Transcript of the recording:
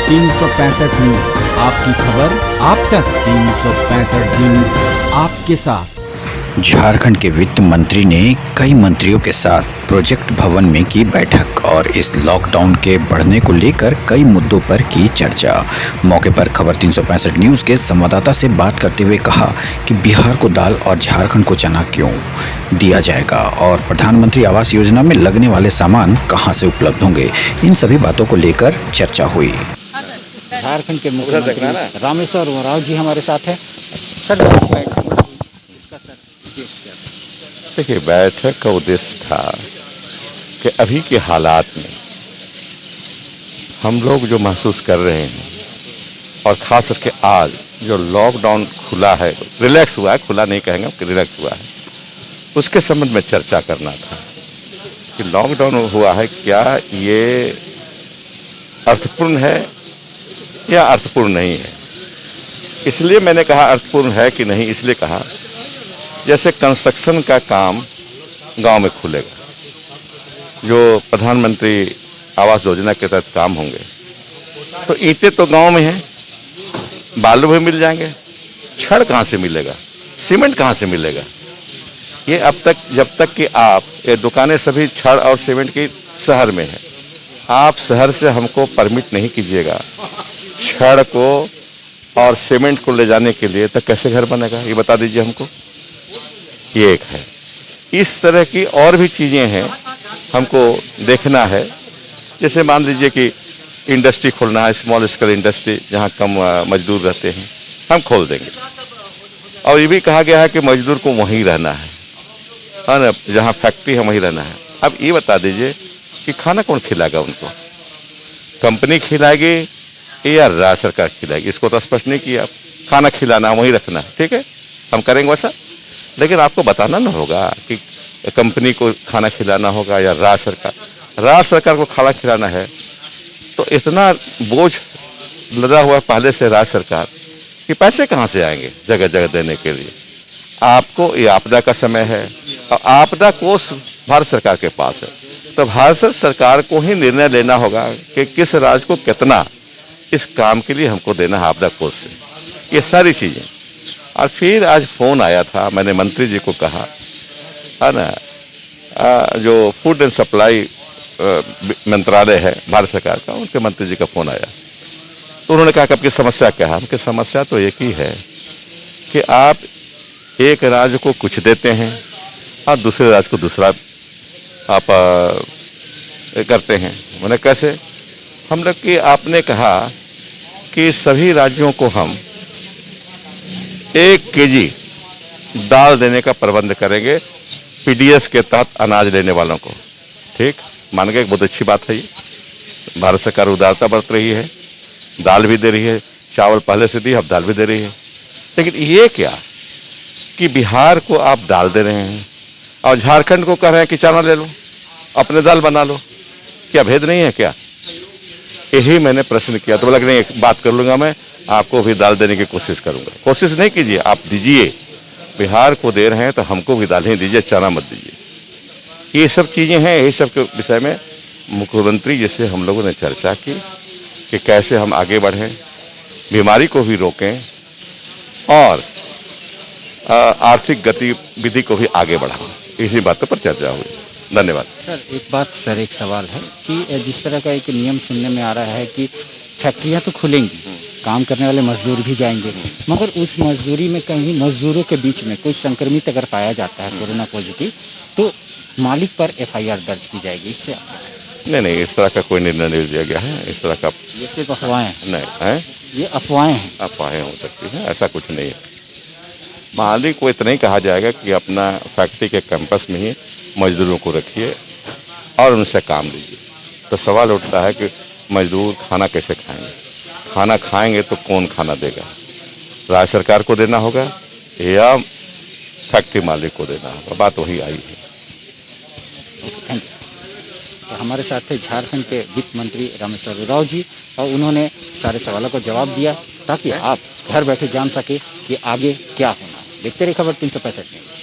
365 news, आपकी खबर आप तक। 365 दिन आपके साथ। झारखंड के वित्त मंत्री ने कई मंत्रियों के साथ प्रोजेक्ट भवन में की बैठक और इस लॉकडाउन के बढ़ने को लेकर कई मुद्दों पर की चर्चा। मौके पर खबर 365 न्यूज के संवाददाता से बात करते हुए कहा कि बिहार को दाल और झारखंड को चना क्यों दिया जाएगा और प्रधानमंत्री आवास योजना में लगने वाले सामान कहां से उपलब्ध होंगे, इन सभी बातों को लेकर चर्चा हुई। झारखंड के मुख्यमंत्री रामेश्वर उरांव जी हमारे साथ हैं। सर, इसका सर उद्देश्य क्या था? देखिए, बैठक का उद्देश्य था कि अभी के हालात में हम लोग जो महसूस कर रहे हैं और ख़ास करके आज जो लॉकडाउन खुला है, रिलैक्स हुआ है, खुला नहीं कहेंगे कि रिलैक्स हुआ है, उसके संबंध में चर्चा करना था कि लॉकडाउन हुआ है, क्या ये अर्थपूर्ण है या अर्थपूर्ण नहीं है। इसलिए मैंने कहा अर्थपूर्ण है कि नहीं, इसलिए कहा जैसे कंस्ट्रक्शन का काम गांव में खुलेगा, जो प्रधानमंत्री आवास योजना के तहत काम होंगे, तो ईंटें तो गांव में हैं, बालू भी मिल जाएंगे, छड़ कहाँ से मिलेगा, सीमेंट कहाँ से मिलेगा। ये अब तक, जब तक कि आप ये दुकानें सभी छड़ और सीमेंट की शहर में है, आप शहर से हमको परमिट नहीं कीजिएगा छड़ को और सीमेंट को ले जाने के लिए, तो कैसे घर बनेगा, ये बता दीजिए हमको। ये एक है। इस तरह की और भी चीज़ें हैं, हमको देखना है। जैसे मान लीजिए कि इंडस्ट्री खोलना है, स्मॉल स्केल इंडस्ट्री, जहाँ कम मजदूर रहते हैं, हम खोल देंगे। और ये भी कहा गया है कि मजदूर को वहीं रहना है ना, जहाँ फैक्ट्री है वहीं रहना है। अब ये बता दीजिए कि खाना कौन खिलाएगा उनको, कंपनी खिलाएगी या राज्य सरकार खिलाएगी, इसको तो स्पष्ट नहीं किया। खाना खिलाना वहीं रखना है, ठीक है, हम करेंगे वैसा, लेकिन आपको बताना ना होगा कि कंपनी को खाना खिलाना होगा या राज्य सरकार को खाना खिलाना है। तो इतना बोझ लदा हुआ पहले से राज्य सरकार कि पैसे कहाँ से आएंगे जगह जगह देने के लिए। आपको ये आपदा का समय है और आपदा कोष भारत सरकार के पास है, तो भारत सरकार को ही निर्णय लेना होगा कि किस राज्य को कितना इस काम के लिए हमको देना है आपदा कोष से, ये सारी चीज़ें। और फिर आज फ़ोन आया था, मैंने मंत्री जी को कहा है ना, जो फूड एंड सप्लाई मंत्रालय है भारत सरकार का, उनके मंत्री जी का फ़ोन आया, तो उन्होंने कहा कि आपकी समस्या क्या है। हमकी समस्या तो एक ही है कि आप एक राज्य को कुछ देते हैं और दूसरे राज्य को दूसरा आप करते हैं। मैंने कैसे, हम लोग कि आपने कहा कि सभी राज्यों को हम 1 केजी दाल देने का प्रबंध करेंगे पीडीएस के तहत अनाज लेने वालों को। ठीक, मान गए, बहुत अच्छी बात है। ये भारत सरकार उदारता बरत रही है, दाल भी दे रही है, चावल पहले से दी, अब दाल भी दे रही है। लेकिन ये क्या कि बिहार को आप दाल दे रहे हैं और झारखंड को कह रहे हैं कि चना ले लो, अपने दाल बना लो, क्या भेद नहीं है क्या? यही मैंने प्रश्न किया। तो बोला कि नहीं, एक बात कर लूँगा, मैं आपको भी दाल देने की कोशिश करूँगा। कोशिश नहीं कीजिए, आप दीजिए, बिहार को दे रहे हैं तो हमको भी दाल ही दीजिए, चना मत दीजिए। ये सब चीज़ें हैं, यही सब के विषय में मुख्यमंत्री जी से हम लोगों ने चर्चा की कि कैसे हम आगे बढ़ें, बीमारी को भी रोकें और आर्थिक गतिविधि को भी आगे बढ़ाएं। इसी बातों पर चर्चा हुई। धन्यवाद। सर, एक सवाल है कि जिस तरह का एक नियम सुनने में आ रहा है कि फैक्ट्रियां तो खुलेंगी, काम करने वाले मजदूर भी जाएंगे, मगर उस मजदूरी में कहीं मजदूरों के बीच में कोई संक्रमित अगर पाया जाता है कोरोना पॉजिटिव, तो मालिक पर एफआईआर दर्ज की जाएगी। इससे नहीं, इस तरह का कोई निर्णय नहीं लिया गया है। इस तरह का ये सिर्फ अफवाहें हैं। नहीं है, ये अफवाहें हैं। अफवाहें हो सकती हैं, ऐसा कुछ नहीं है। मालिक को इतना ही कहा जाएगा कि अपना फैक्ट्री के कैंपस में ही मजदूरों को रखिए और उनसे काम लीजिए। तो सवाल उठता है कि मजदूर खाना कैसे खाएंगे? खाना खाएंगे तो कौन खाना देगा? राज्य सरकार को देना होगा या फैक्ट्री मालिक को देना होगा? बात वही आई है। Thank you. तो हमारे साथ थे झारखंड के वित्त मंत्री रामेश्वर उरांव जी, और उन्होंने सारे सवालों का जवाब दिया ताकि आप घर बैठे जान सके कि आगे क्या होना है। देखते रहिए खबर 365 न्यूज़।